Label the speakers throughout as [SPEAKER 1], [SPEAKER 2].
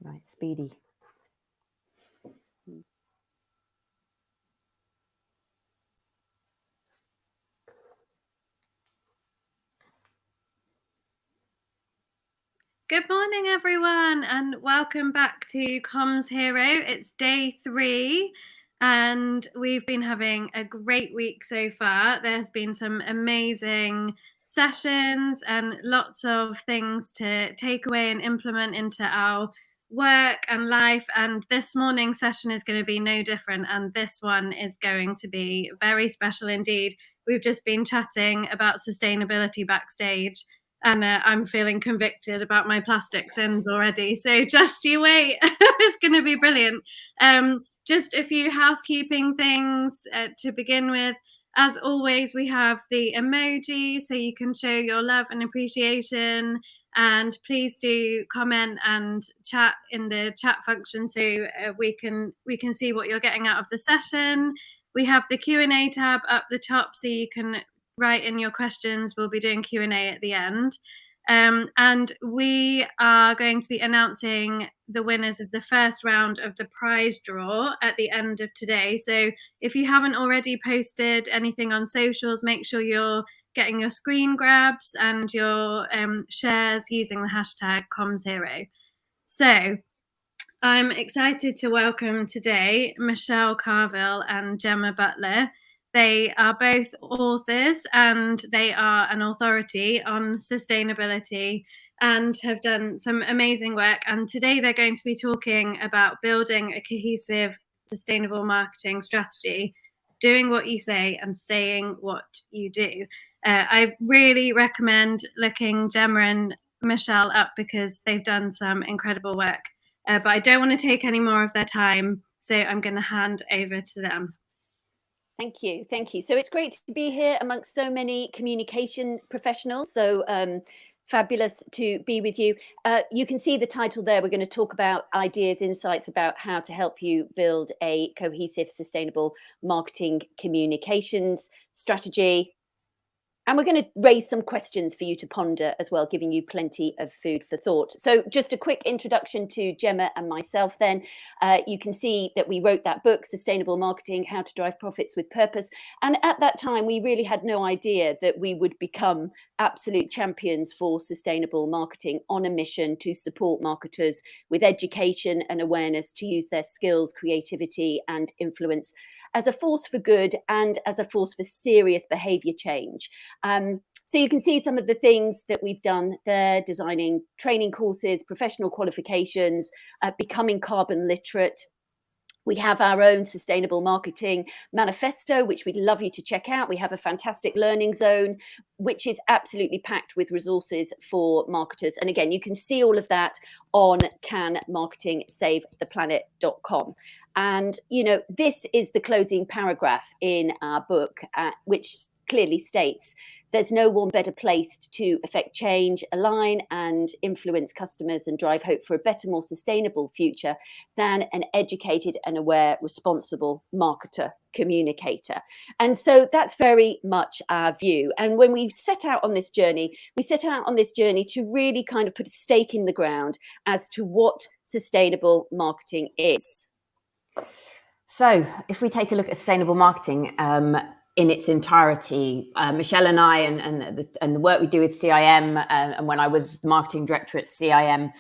[SPEAKER 1] Right, speedy.
[SPEAKER 2] Good morning, everyone, and welcome back to commsHERO. It's day 3, and we've been having a great week so far. There's been some amazing sessions and lots of things to take away and implement into our work and life. And this morning's session is going to be no different, and this one is going to be very special indeed. We've just been chatting about sustainability backstage, and I'm feeling convicted about my plastic sins already. So just you wait. It's going to be brilliant. Just a few housekeeping things to begin with. As always, we have the emoji so you can show your love and appreciation. And please do comment and chat in the chat function so we can see what you're getting out of the session. We have the Q&A tab up the top so you can write in your questions. We'll be doing Q&A at the end. And we are going to be announcing the winners of the first round of the prize draw at the end of today. So if you haven't already posted anything on socials, make sure you're getting your screen grabs and your shares using the hashtag commsHERO. So I'm excited to welcome today Michelle Carville and Gemma Butler. They are both authors and they are an authority on sustainability and have done some amazing work. And today they're going to be talking about building a cohesive, sustainable marketing strategy, doing what you say and saying what you do. I really recommend looking Gemma and Michelle up because they've done some incredible work. But I don't want to take any more of their time, so I'm going to hand over to them.
[SPEAKER 1] Thank you. Thank you. So it's great to be here amongst so many communication professionals. So fabulous to be with you. You can see the title there. We're going to talk about ideas, insights about how to help you build a cohesive, sustainable marketing communications strategy. And we're going to raise some questions for you to ponder as well, giving you plenty of food for thought. So just a quick introduction to Gemma and myself then. You can see that we wrote that book, Sustainable Marketing, How to Drive Profits with Purpose. And at that time, we really had no idea that we would become absolute champions for sustainable marketing, on a mission to support marketers with education and awareness to use their skills, creativity and influence as a force for good and as a force for serious behaviour change. So you can see some of the things that we've done there: designing training courses, professional qualifications, becoming carbon literate. We have our own sustainable marketing manifesto, which we'd love you to check out. We have a fantastic learning zone, which is absolutely packed with resources for marketers. And again, you can see all of that on canmarketingsavtheplanet.com. And, you know, this is the closing paragraph in our book, which clearly states there's no one better placed to affect change, align and influence customers and drive hope for a better, more sustainable future than an educated and aware, responsible marketer, communicator. And so that's very much our view. And when we set out on this journey, to really kind of put a stake in the ground as to what sustainable marketing is.
[SPEAKER 3] So if we take a look at sustainable marketing in its entirety, Michelle and I and the work we do with CIM, and when I was marketing director at CIM,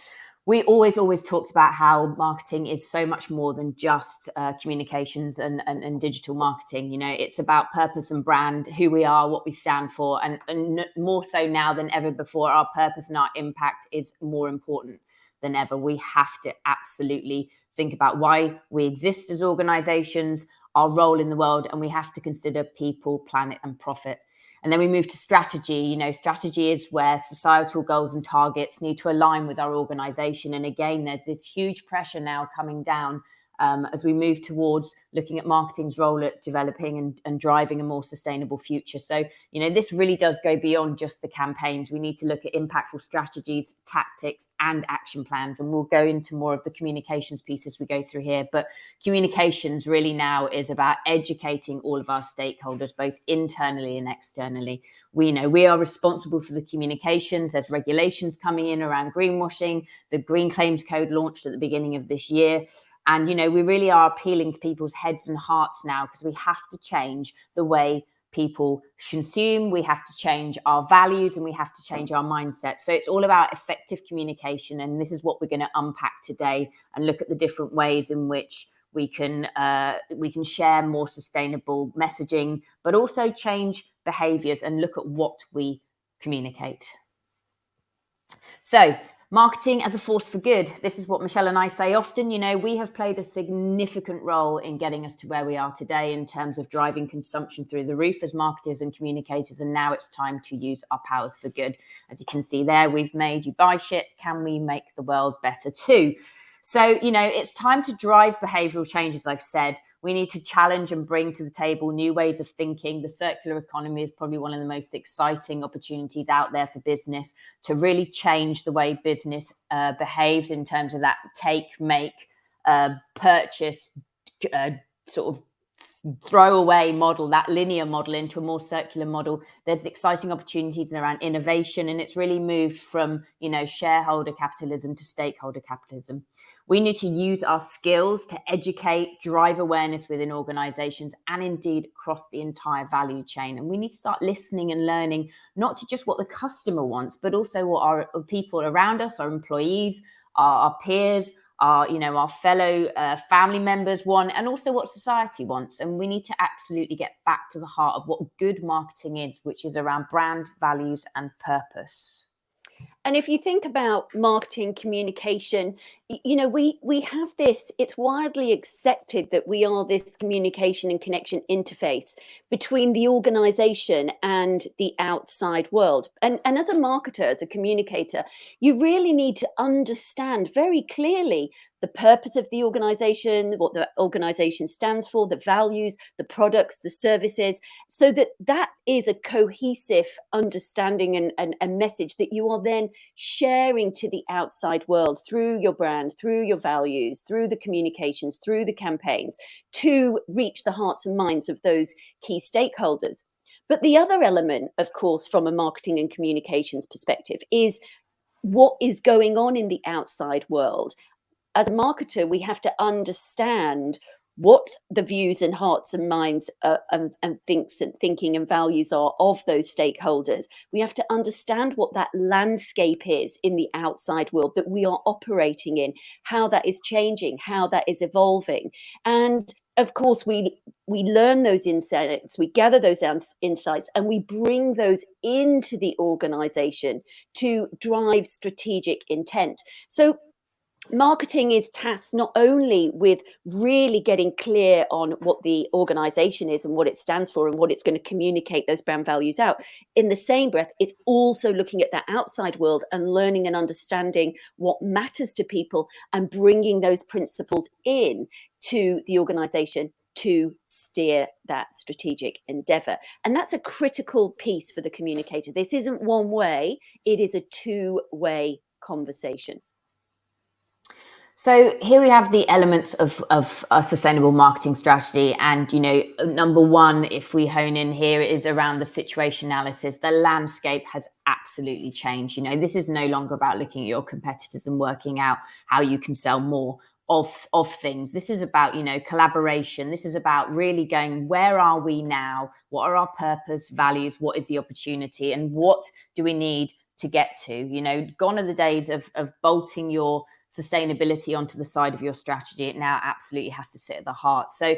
[SPEAKER 3] we always talked about how marketing is so much more than just communications and digital marketing. You know, it's about purpose and brand, who we are, what we stand for, and more so now than ever before, our purpose and our impact is more important than ever. We have to absolutely think about why we exist as organizations, our role in the world, and we have to consider people, planet and profit. And then we move to strategy. You know, strategy is where societal goals and targets need to align with our organization. And again, there's this huge pressure now coming down as we move towards looking at marketing's role at developing and driving a more sustainable future. So, this really does go beyond just the campaigns. We need to look at impactful strategies, tactics, and action plans. And we'll go into more of the communications piece as we go through here. But communications really now is about educating all of our stakeholders, both internally and externally. We know we are responsible for the communications. There's regulations coming in around greenwashing. The Green Claims Code launched at the beginning of this year. And, we really are appealing to people's heads and hearts now, because we have to change the way people consume. We have to change our values, and we have to change our mindset. So it's all about effective communication. And this is what we're going to unpack today and look at the different ways in which we can share more sustainable messaging, but also change behaviors and look at what we communicate. So, marketing as a force for good. This is what Michelle and I say often. We have played a significant role in getting us to where we are today in terms of driving consumption through the roof as marketers and communicators. And now it's time to use our powers for good. As you can see there, we've made you buy shit. Can we make the world better too? So, it's time to drive behavioral change, as I've said. We need to challenge and bring to the table new ways of thinking. The circular economy is probably one of the most exciting opportunities out there for business to really change the way business behaves in terms of that take, make, purchase, sort of throwaway model, that linear model, into a more circular model. There's exciting opportunities around innovation, and it's really moved from, shareholder capitalism to stakeholder capitalism. We need to use our skills to educate, drive awareness within organizations, and indeed across the entire value chain. And we need to start listening and learning, not to just what the customer wants, but also what our people around us, our employees, our peers, our fellow family members want, and also what society wants. And we need to absolutely get back to the heart of what good marketing is, which is around brand, values, and purpose.
[SPEAKER 1] And if you think about marketing communication, we have this, it's widely accepted that we are this communication and connection interface between the organization and the outside world. And as a marketer, as a communicator, you really need to understand very clearly the purpose of the organization, what the organization stands for, the values, the products, the services, so that is a cohesive understanding and message that you are then sharing to the outside world through your brand, through your values, through the communications, through the campaigns, to reach the hearts and minds of those key stakeholders. But the other element, of course, from a marketing and communications perspective, is what is going on in the outside world. As a marketer, we have to understand what the views and hearts and minds and thinking and values are of those stakeholders. We have to understand what that landscape is in the outside world that we are operating in, how that is changing, how that is evolving. And of course, we learn those insights, we gather those insights, and we bring those into the organization to drive strategic intent. So marketing is tasked not only with really getting clear on what the organization is and what it stands for and what it's going to communicate those brand values out. In the same breath, it's also looking at that outside world and learning and understanding what matters to people and bringing those principles in to the organization to steer that strategic endeavor. And that's a critical piece for the communicator. This isn't one way, it is a two-way conversation.
[SPEAKER 3] So here we have the elements of a sustainable marketing strategy. And, number one, if we hone in here, is around the situation analysis. The landscape has absolutely changed. This is no longer about looking at your competitors and working out how you can sell more of things. This is about, collaboration. This is about really going, where are we now? What are our purpose, values? What is the opportunity? And what do we need to get to? Gone are the days of bolting your sustainability onto the side of your strategy. It now absolutely has to sit at the heart. So,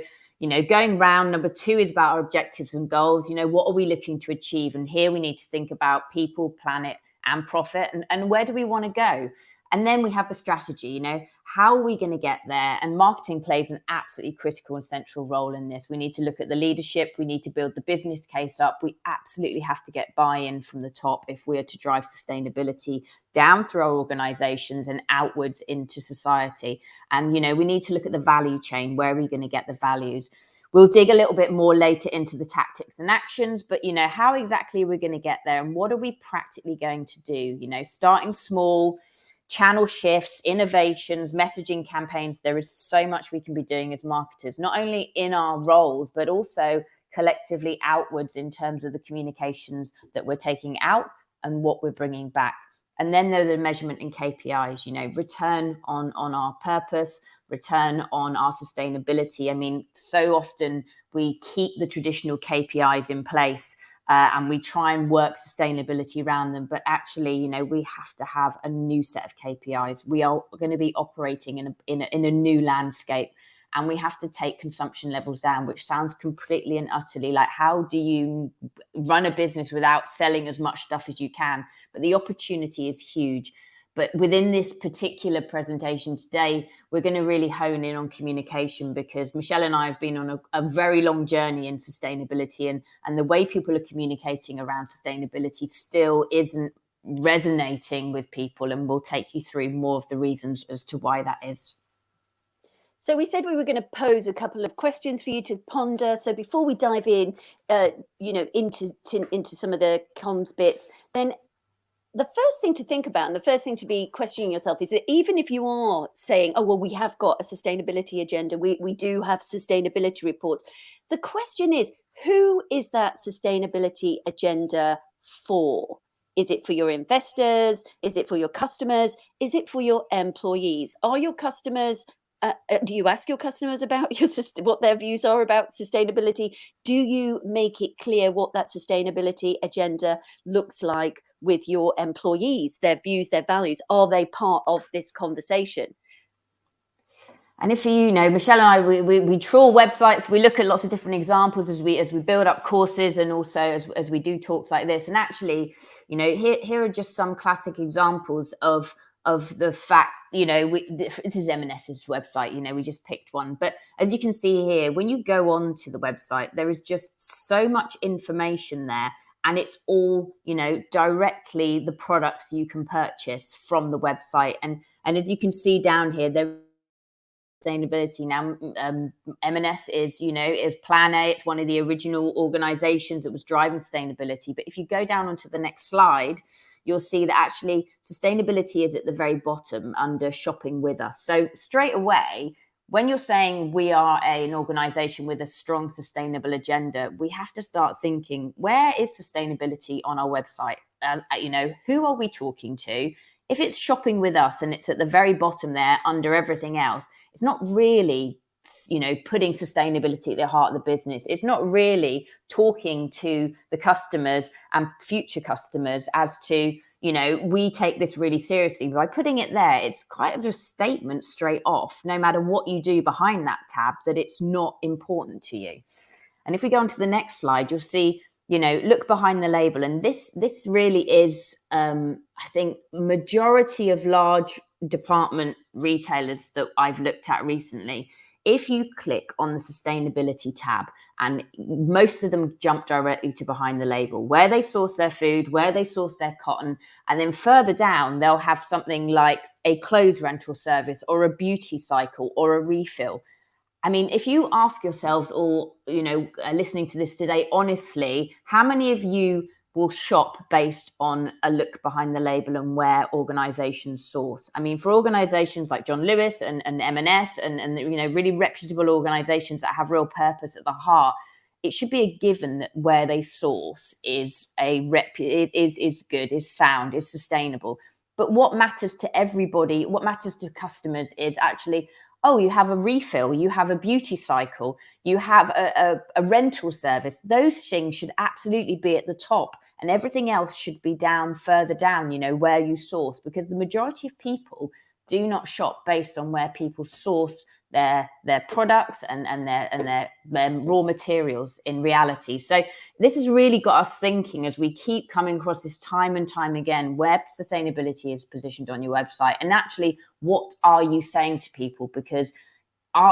[SPEAKER 3] going round, number two is about our objectives and goals. What are we looking to achieve? And here we need to think about people, planet, and profit. And where do we want to go? And then we have the strategy, you know, how are we going to get there? And marketing plays an absolutely critical and central role in this. We need to look at the leadership. We need to build the business case up. We absolutely have to get buy-in from the top if we are to drive sustainability down through our organizations and outwards into society. And, you know, we need to look at the value chain. Where are we going to get the values? We'll dig a little bit more later into the tactics and actions, but, you know, how exactly are we going to get there? And what are we practically going to do? You know, starting small, channel shifts, innovations, messaging campaigns. There is so much we can be doing as marketers, not only in our roles, but also collectively outwards in terms of the communications that we're taking out and what we're bringing back. And then there's the measurement and KPIs, you know, return on our purpose, return on our sustainability. I mean, so often we keep the traditional KPIs in place, and we try and work sustainability around them. But actually, you know, we have to have a new set of KPIs. We are going to be operating in a new landscape, and we have to take consumption levels down, which sounds completely and utterly like, how do you run a business without selling as much stuff as you can? But the opportunity is huge. But within this particular presentation today, we're going to really hone in on communication, because Michelle and I have been on a very long journey in sustainability, and the way people are communicating around sustainability still isn't resonating with people. And we'll take you through more of the reasons as to why that is.
[SPEAKER 1] So we said we were going to pose a couple of questions for you to ponder. So before we dive in, you know, into some of the comms bits, then the first thing to think about and the first thing to be questioning yourself is that even if you are saying, oh, well, we have got a sustainability agenda, we do have sustainability reports, the question is, who is that sustainability agenda for? Is it for your investors? Is it for your customers? Is it for your employees? Are your customers, do you ask your customers about what their views are about sustainability? Do you make it clear what that sustainability agenda looks like with your employees, their views, their values? Are they part of this conversation?
[SPEAKER 3] And if you know, Michelle and I, we trawl websites, we look at lots of different examples as we build up courses, and also as we do talks like this. And actually, you know, here are just some classic examples of the fact, you know, this is M&S's website, you know, we just picked one. But as you can see here, when you go on to the website, there is just so much information there. And it's all, you know, directly the products you can purchase from the website. And as you can see down here, there sustainability now. M&S is, you know, is Plan A. It's one of the original organizations that was driving sustainability. But if you go down onto the next slide, you'll see that actually sustainability is at the very bottom under shopping with us. So straight away, when you're saying we are an organization with a strong sustainable agenda, we have to start thinking, where is sustainability on our website? You know, who are we talking to? If it's shopping with us and it's at the very bottom there under everything else, it's not really, you know, putting sustainability at the heart of the business. It's not really talking to the customers and future customers as to, you know, we take this really seriously. By putting it there, it's quite of a statement straight off, no matter what you do behind that tab, that it's not important to you. And if we go on to the next slide, you'll see, you know, look behind the label. And this really is, I think, majority of large department retailers that I've looked at recently, if you click on the sustainability tab, and most of them jump directly to behind the label, where they source their food, where they source their cotton, and then further down, they'll have something like a clothes rental service or a beauty cycle or a refill. I mean, if you ask yourselves, or, you know, listening to this today, honestly, how many of you will shop based on a look behind the label and where organizations source? I mean, for organizations like John Lewis and M&S and, you know, really reputable organizations that have real purpose at the heart, it should be a given that where they source is is good, is sound, is sustainable. But what matters to everybody, what matters to customers is actually, oh, you have a refill, you have a beauty cycle, you have a rental service. Those things should absolutely be at the top, and everything else should be down, further down, you know, where you source, because the majority of people do not shop based on where people source their products and their raw materials in reality. So this has really got us thinking, as we keep coming across this time and time again, where sustainability is positioned on your website, and actually what are you saying to people? Because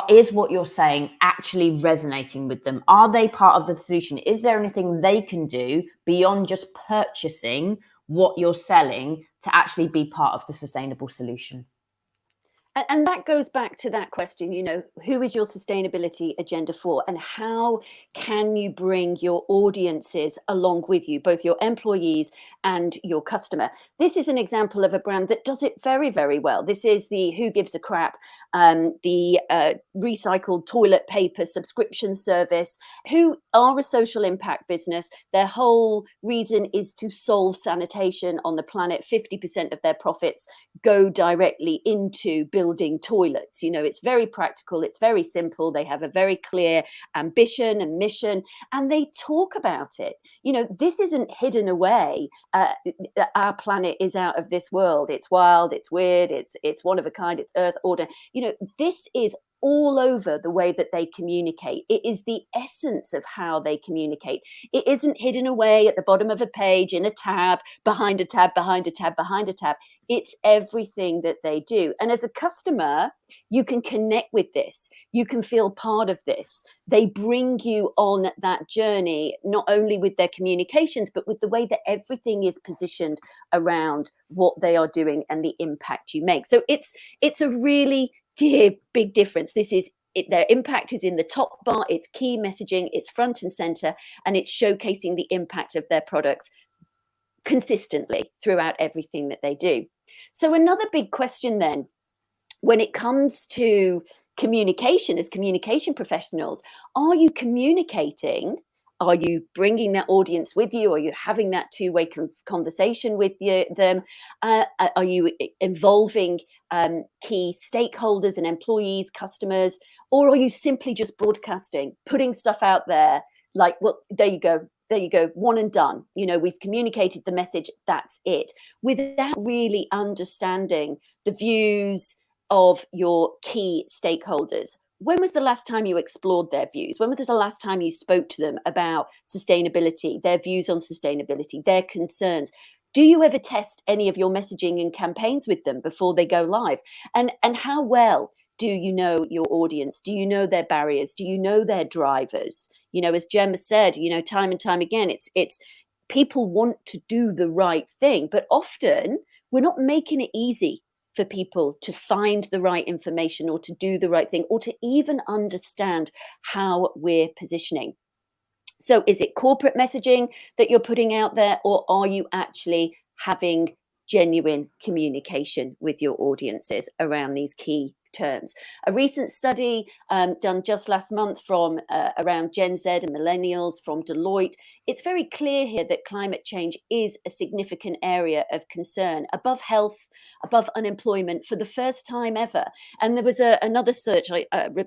[SPEAKER 3] is what you're saying actually resonating with them? Are they part of the solution? Is there anything they can do beyond just purchasing what you're selling to actually be part of the sustainable solution?
[SPEAKER 1] And that goes back to that question, who is your sustainability agenda for, and how can you bring your audiences along with you, both your employees and your customer? This is an example of a brand that does it very, very well. This is the Who Gives a Crap, the recycled toilet paper subscription service, who are a social impact business. Their whole reason is to solve sanitation on the planet. 50% of their profits go directly into building toilets. It's very practical, it's very simple. They have a very clear ambition and mission, and they talk about it. This isn't hidden away. Our planet is out of this world. It's wild, it's weird, it's one of a kind, it's earth order. This is all over the way that they communicate. It is the essence of how they communicate. It isn't hidden away at the bottom of a page, in a tab, behind a tab, behind a tab, behind a tab. It's everything that they do. And as a customer, you can connect with this. You can feel part of this. They bring you on that journey, not only with their communications, but with the way that everything is positioned around what they are doing and the impact you make. So it's a really big difference. Their impact is in the top bar, it's key messaging, it's front and center, and it's showcasing the impact of their products consistently throughout everything that they do. So another big question then, when it comes to communication, as communication professionals, are you communicating? Are you bringing that audience with you? Are you having that two-way conversation with them? Are you involving key stakeholders and employees, customers? Or are you simply just broadcasting, putting stuff out there like, well, there you go, one and done. We've communicated the message, that's it, without really understanding the views of your key stakeholders. When was the last time you explored their views? When was the last time you spoke to them about sustainability, their views on sustainability, their concerns? Do you ever test any of your messaging and campaigns with them before they go live? And how well do you know your audience? Do you know their barriers? Do you know their drivers? As Gemma said, time and time again, it's people want to do the right thing, but often we're not making it easy for people to find the right information or to do the right thing or to even understand how we're positioning. So is it corporate messaging that you're putting out there, or are you actually having genuine communication with your audiences around these key terms? A recent study done just last month from around Gen Z and millennials from Deloitte, it's very clear here that climate change is a significant area of concern, above health, above unemployment, for the first time ever. And there was another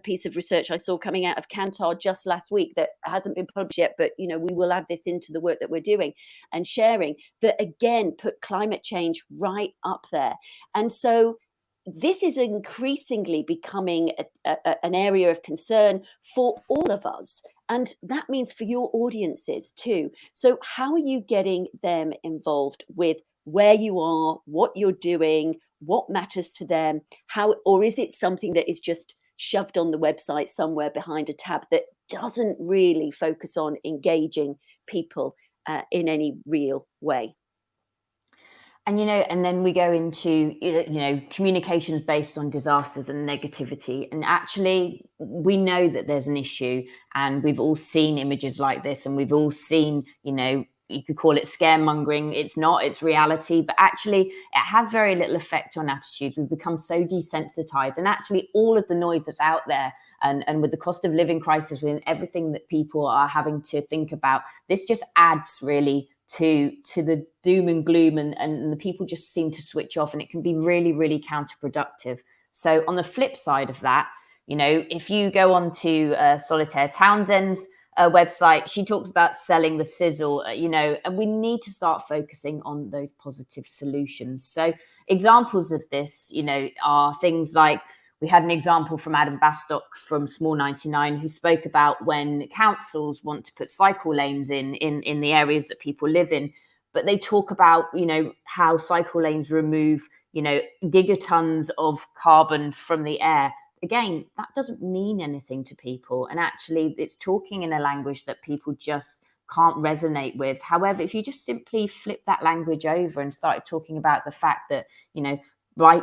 [SPEAKER 1] piece of research I saw coming out of Kantar just last week that hasn't been published yet, but we will add this into the work that we're doing and sharing, that again put climate change right up there. And so this is increasingly becoming an area of concern for all of us. And that means for your audiences too. So how are you getting them involved with where you are, what you're doing, what matters to them? Or is it something that is just shoved on the website somewhere behind a tab that doesn't really focus on engaging people in any real way?
[SPEAKER 3] And, and then we go into, communications based on disasters and negativity. And actually, we know that there's an issue, and we've all seen images like this, and we've all seen, you could call it scaremongering. It's not, it's reality, but actually it has very little effect on attitudes. We've become so desensitized, and actually all of the noise that's out there, and with the cost of living crisis, with everything that people are having to think about, this just adds really to the doom and gloom, and the people just seem to switch off, and it can be really, really counterproductive. So on the flip side of that, if you go on to Solitaire Townsend's website, she talks about selling the sizzle, and we need to start focusing on those positive solutions. So examples of this, are things like, we had an example from Adam Bastock from Small 99, who spoke about when councils want to put cycle lanes in the areas that people live in, but they talk about, how cycle lanes remove, gigatons of carbon from the air. Again, that doesn't mean anything to people. And actually, it's talking in a language that people just can't resonate with. However, if you just simply flip that language over and started talking about the fact that,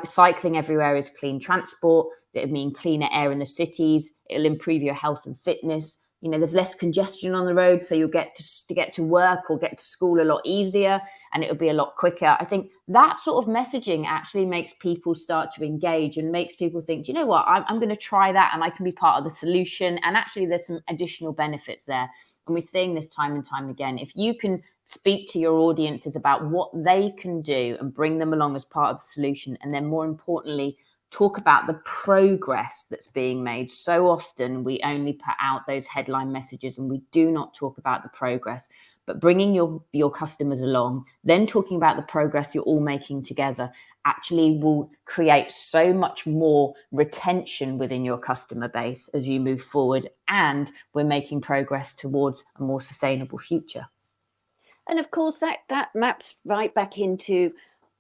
[SPEAKER 3] cycling everywhere is clean transport, it'll mean cleaner air in the cities, it'll improve your health and fitness. There's less congestion on the road, so you'll get to get to work or get to school a lot easier, and it'll be a lot quicker. I think that sort of messaging actually makes people start to engage and makes people think, you know what, I'm going to try that and I can be part of the solution. And actually, there's some additional benefits there. And we're seeing this time and time again. If you can speak to your audiences about what they can do and bring them along as part of the solution, and then more importantly, talk about the progress that's being made. So often we only put out those headline messages and we do not talk about the progress. But bringing your customers along, then talking about the progress you're all making together, actually will create so much more retention within your customer base as you move forward, and we're making progress towards a more sustainable future.
[SPEAKER 1] And of course, that maps right back into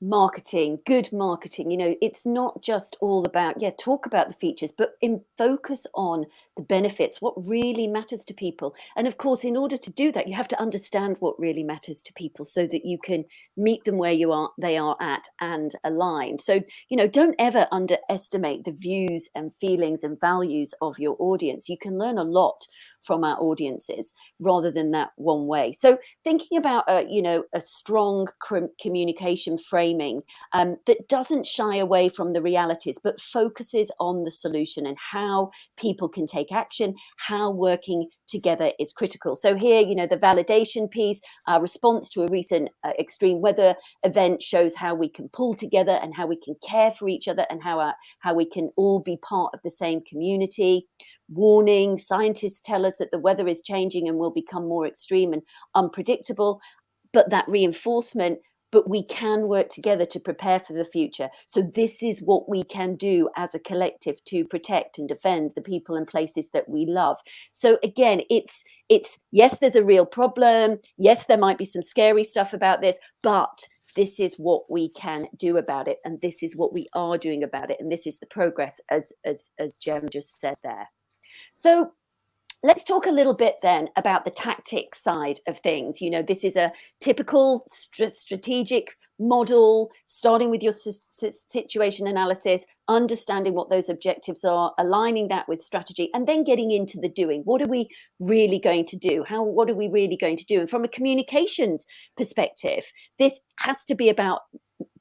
[SPEAKER 1] marketing, good marketing. It's not just all about, talk about the features, but focus on the benefits, what really matters to people. And of course, in order to do that, you have to understand what really matters to people so that you can meet them where they are at and aligned. So, don't ever underestimate the views and feelings and values of your audience. You can learn a lot from our audiences rather than that one way. So thinking about a strong communication framing that doesn't shy away from the realities, but focuses on the solution and how people can take action, how working together is critical. So here, the validation piece, our response to a recent extreme weather event shows how we can pull together and how we can care for each other and how we can all be part of the same community. Warning, scientists tell us that the weather is changing and will become more extreme and unpredictable, but that reinforcement, but we can work together to prepare for the future. So this is what we can do as a collective to protect and defend the people and places that we love. So again, it's yes, there's a real problem. Yes, there might be some scary stuff about this, but this is what we can do about it. And this is what we are doing about it. And this is the progress, as Gemma just said there. So let's talk a little bit then about the tactic side of things. This is a typical strategic model, starting with your situation analysis, understanding what those objectives are, aligning that with strategy, and then getting into the doing. What are we really going to do? What are we really going to do? And from a communications perspective, this has to be about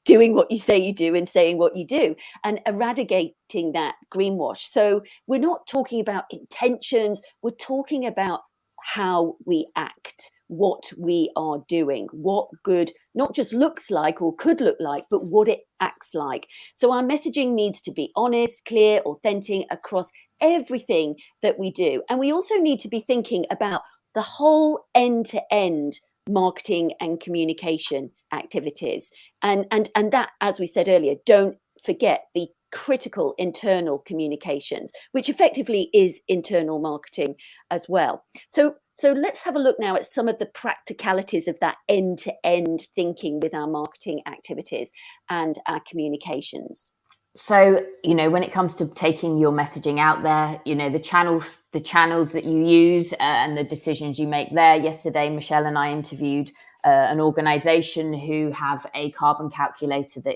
[SPEAKER 1] doing what you say you do and saying what you do and eradicating that greenwash. So we're not talking about intentions, we're talking about how we act, what we are doing, what good not just looks like or could look like, but what it acts like. So our messaging needs to be honest, clear, authentic across everything that we do. And we also need to be thinking about the whole end-to-end marketing and communication activities. And that, as we said earlier, don't forget the critical internal communications, which effectively is internal marketing as well. So let's have a look now at some of the practicalities of that end-to-end thinking with our marketing activities and our communications.
[SPEAKER 3] So, when it comes to taking your messaging out there, the channels that you use and the decisions you make there. Yesterday, Michelle and I interviewed an organization who have a carbon calculator that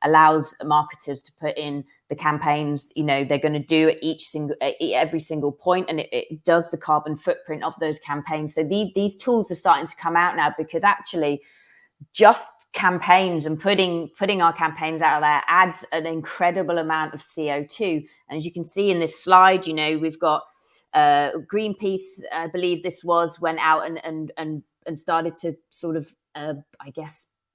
[SPEAKER 3] allows marketers to put in the campaigns, they're going to do at every single point, and it does the carbon footprint of those campaigns. So these tools are starting to come out now, because actually just campaigns and putting our campaigns out there adds an incredible amount of CO2. And as you can see in this slide, we've got Greenpeace, I believe this went out and started to sort of,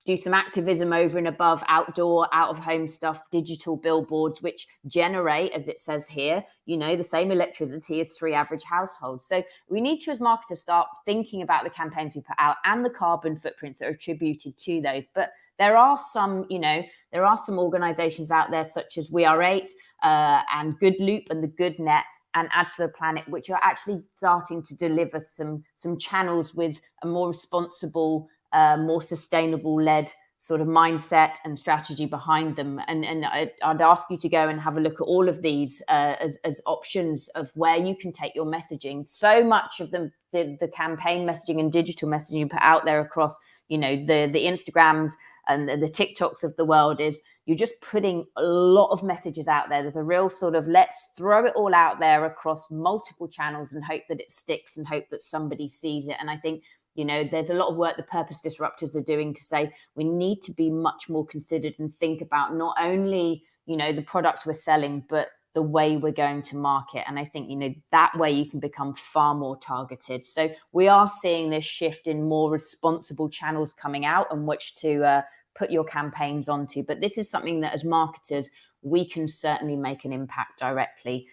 [SPEAKER 3] do some activism over and above outdoor, out of home stuff, digital billboards, which generate, as it says here, the same electricity as 3 average households. So we need to, as marketers, start thinking about the campaigns we put out and the carbon footprints that are attributed to those. But there are some, there are some organizations out there such as We Are 8 and Good Loop and the Good Net and Add to the Planet, which are actually starting to deliver some channels with a more responsible, more sustainable led sort of mindset and strategy behind them. And I'd ask you to go and have a look at all of these as options of where you can take your messaging. So much of the campaign messaging and digital messaging you put out there across, the Instagrams and the TikToks of the world is you're just putting a lot of messages out there. There's a real sort of let's throw it all out there across multiple channels and hope that it sticks and hope that somebody sees it. And I think, there's a lot of work the purpose disruptors are doing to say we need to be much more considered and think about not only, the products we're selling, but the way we're going to market. And I think, that way you can become far more targeted. So we are seeing this shift in more responsible channels coming out and which to put your campaigns onto. But this is something that as marketers, we can certainly make an impact directly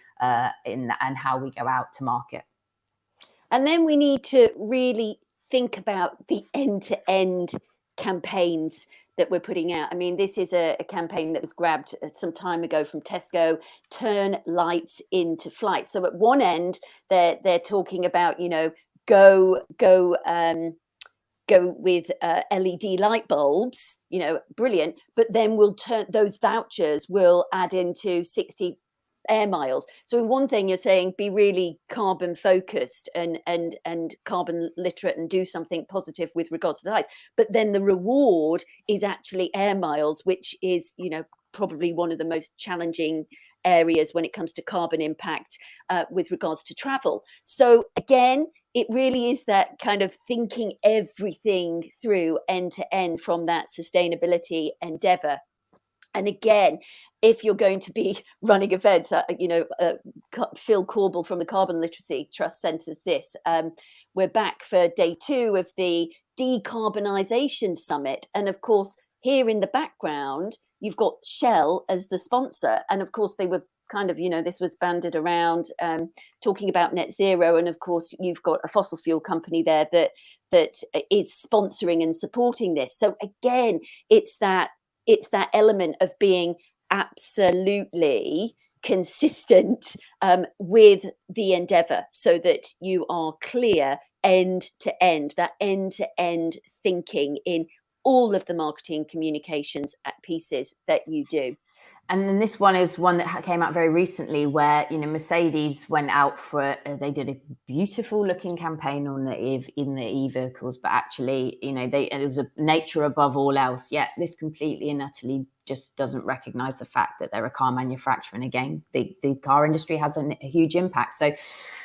[SPEAKER 3] in and how we go out to market.
[SPEAKER 1] And then we need to really think about the end-to-end campaigns that we're putting out. I mean, this is a campaign that was grabbed some time ago from Tesco, turn lights into flight. So at one end, they're talking about, go with LED light bulbs, brilliant. But then we'll turn those vouchers will add into 60 air miles. So in one thing you're saying be really carbon focused and carbon literate and do something positive with regards to the lights, but then the reward is actually air miles, which is probably one of the most challenging areas when it comes to carbon impact with regards to travel. So again, it really is that kind of thinking everything through end to end from that sustainability endeavor. And again, if you're going to be running events, Phil Corbell from the Carbon Literacy Trust sent us this. We're back for day 2 of the Decarbonisation Summit. And of course, here in the background, you've got Shell as the sponsor. And of course, they were kind of, this was banded around talking about net zero. And of course, you've got a fossil fuel company there that is sponsoring and supporting this. So again, it's that element of being absolutely consistent with the endeavor so that you are clear end to end thinking in all of the marketing communications pieces that you do.
[SPEAKER 3] And then this one is one that came out very recently where, Mercedes went out for, they did a beautiful looking campaign on in the e-vehicles, but actually, it was a nature above all else. Yeah, this completely and utterly just doesn't recognize the fact that they're a car manufacturer. And again, the car industry has a huge impact. So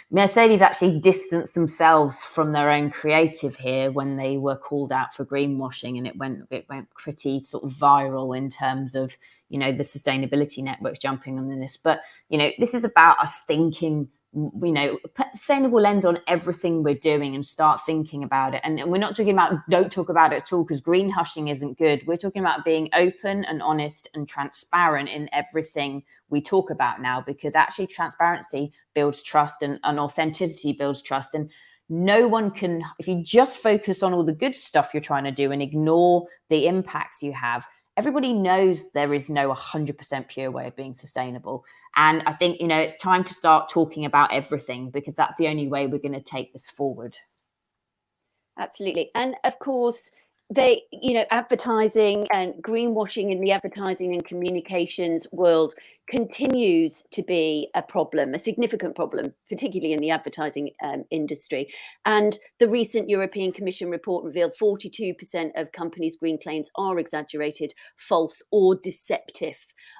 [SPEAKER 3] Mercedes actually distanced themselves from their own creative here when they were called out for greenwashing, and it went pretty sort of viral in terms of, the sustainability networks jumping on this. But, this is about us thinking, put a sustainable lens on everything we're doing and start thinking about it. And we're not talking about don't talk about it at all, because green hushing isn't good. We're talking about being open and honest and transparent in everything we talk about now, because actually transparency builds trust and authenticity builds trust. And no one can, if you just focus on all the good stuff you're trying to do and ignore the impacts you have, everybody knows there is no 100% pure way of being sustainable. And I think, it's time to start talking about everything, because that's the only way we're going to take this forward.
[SPEAKER 1] Absolutely. And of course, they, advertising and greenwashing in the advertising and communications world continues to be a problem, a significant problem, particularly in the advertising industry. And the recent European Commission report revealed 42% of companies' green claims are exaggerated, false, or deceptive.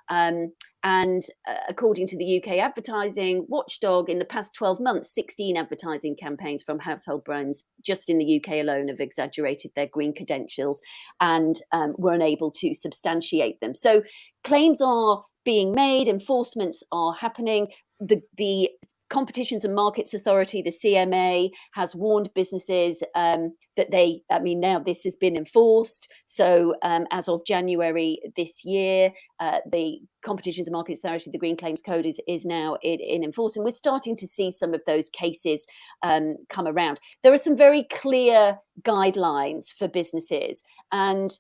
[SPEAKER 1] And according to the UK Advertising Watchdog, in the past 12 months, 16 advertising campaigns from household brands just in the UK alone have exaggerated their green credentials and were unable to substantiate them. So claims are being made, enforcements are happening. The Competitions and Markets Authority, the CMA, has warned businesses that now this has been enforced. So as of January this year, the Competitions and Markets Authority, the Green Claims Code is now in force. And we're starting to see some of those cases come around. There are some very clear guidelines for businesses. And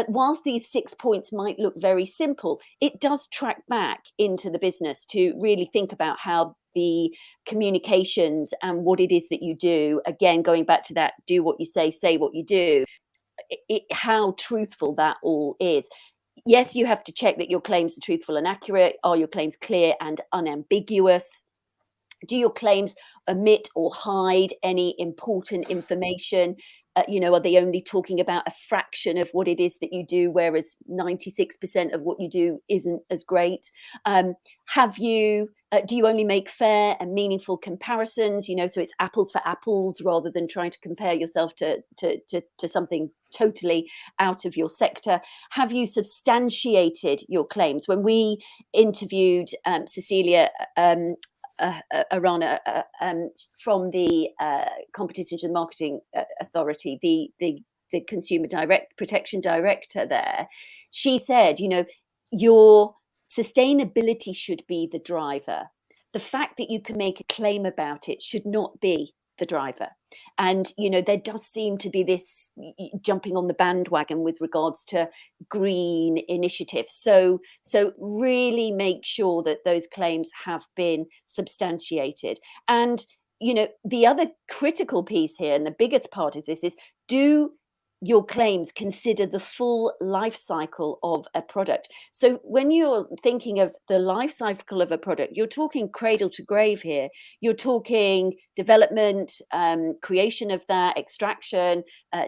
[SPEAKER 1] whilst these 6 points might look very simple, it does track back into the business to really think about how the communications and what it is that you do, again, going back to that, do what you say what you do, how truthful that all is. Yes, you have to check that your claims are truthful and accurate. Are your claims clear and unambiguous? Do your claims omit or hide any important information? Are they only talking about a fraction of what it is that you do, whereas 96% of what you do isn't as great? Do you only make fair and meaningful comparisons? So it's apples for apples rather than trying to compare yourself to something totally out of your sector. Have you substantiated your claims? When we interviewed Cecilia Arana from the Competition and Marketing Authority, the Consumer Protection Director there, she said, your sustainability should be the driver. The fact that you can make a claim about it should not be the driver. And, there does seem to be this jumping on the bandwagon with regards to green initiatives. So really make sure that those claims have been substantiated. And, the other critical piece here, and the biggest part of this, is do your claims consider the full life cycle of a product. So when you're thinking of the life cycle of a product, you're talking cradle to grave here. You're talking development, creation of that, extraction,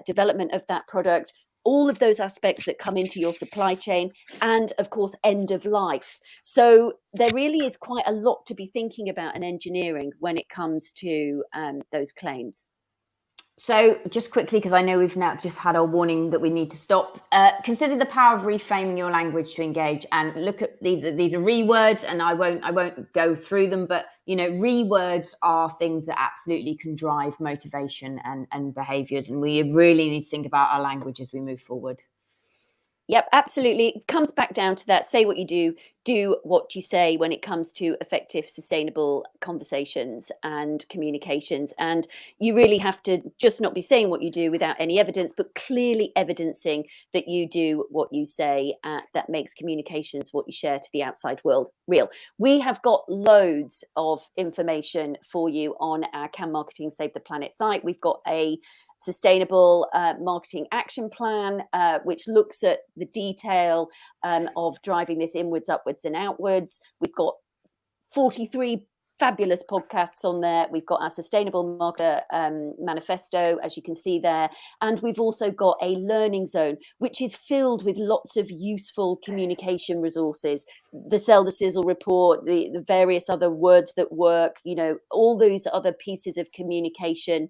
[SPEAKER 1] development of that product, all of those aspects that come into your supply chain, and of course, end of life. So there really is quite a lot to be thinking about in engineering when it comes to those claims.
[SPEAKER 3] So just quickly, because I know we've now just had our warning that we need to stop, consider the power of reframing your language to engage, and look at these are rewords, and I won't go through them, but rewords are things that absolutely can drive motivation and behaviors, and we really need to think about our language as we move forward.
[SPEAKER 1] Yep, absolutely. It comes back down to that. Say what you do what you say when it comes to effective, sustainable conversations and communications. And you really have to just not be saying what you do without any evidence, but clearly evidencing that you do what you say. That makes communications, what you share to the outside world, real. We have got loads of information for you on our Can Marketing Save the Planet site. We've got a sustainable marketing action plan, which looks at the detail of driving this inwards, upwards and outwards. We've got 43 fabulous podcasts on there. We've got our sustainable marketer manifesto, as you can see there. And we've also got a learning zone, which is filled with lots of useful communication resources. The Sell the Sizzle report, the various other words that work, all those other pieces of communication,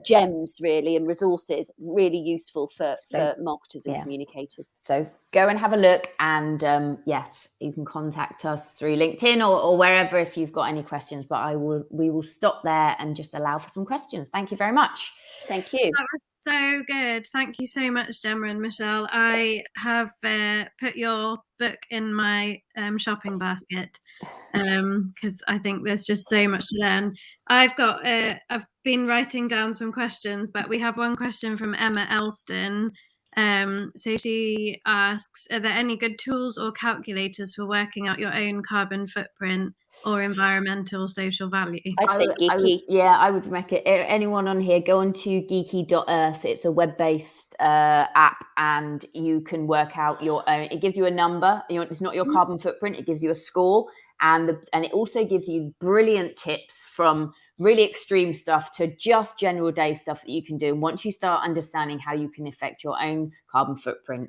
[SPEAKER 1] gems really, and resources, really useful for marketers and communicators.
[SPEAKER 3] So go and have a look, and yes, you can contact us through LinkedIn or wherever if you've got any questions, but we will stop there and just allow for some questions. Thank you very much.
[SPEAKER 1] Thank you.
[SPEAKER 2] That was so good. Thank you so much, Gemma and Michelle. I have put your book in my shopping basket because I think there's just so much to learn. I've been writing down some questions, but we have one question from Emma Elston. So she asks, are there any good tools or calculators for working out your own carbon footprint or environmental social value?
[SPEAKER 1] I'd say Geeky.
[SPEAKER 3] I would recommend anyone on here, go on to geeky.earth. It's a web-based app, and you can work out your own. It gives you a number. It's not your carbon footprint. It gives you a score, and it also gives you brilliant tips from really extreme stuff to just general day stuff that you can do. And once you start understanding how you can affect your own carbon footprint,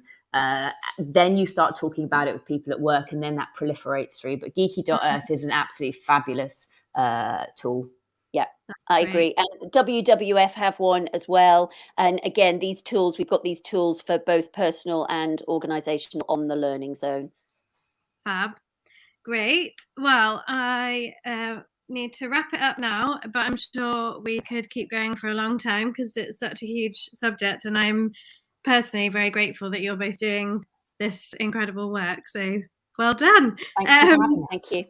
[SPEAKER 3] then you start talking about it with people at work, and then that proliferates through. But geeky.earth is an absolutely fabulous tool.
[SPEAKER 1] Yeah, I agree. And WWF have one as well. And again, we've got these tools for both personal and organizational on the learning zone.
[SPEAKER 2] Fab. Great. Well, I need to wrap it up now, but I'm sure we could keep going for a long time because it's such a huge subject, and I'm personally very grateful that you're both doing this incredible work. So well done.
[SPEAKER 3] Thank you.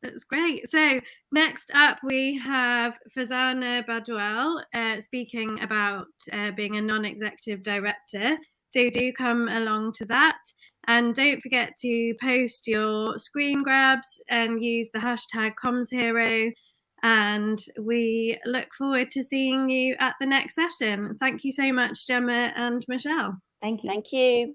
[SPEAKER 2] That's great. So next up, we have Fazana Badwell speaking about being a non-executive director. So do come along to that. And don't forget to post your screen grabs and use the hashtag commsHERO. And we look forward to seeing you at the next session. Thank you so much, Gemma and Michelle.
[SPEAKER 3] Thank you.
[SPEAKER 1] Thank you.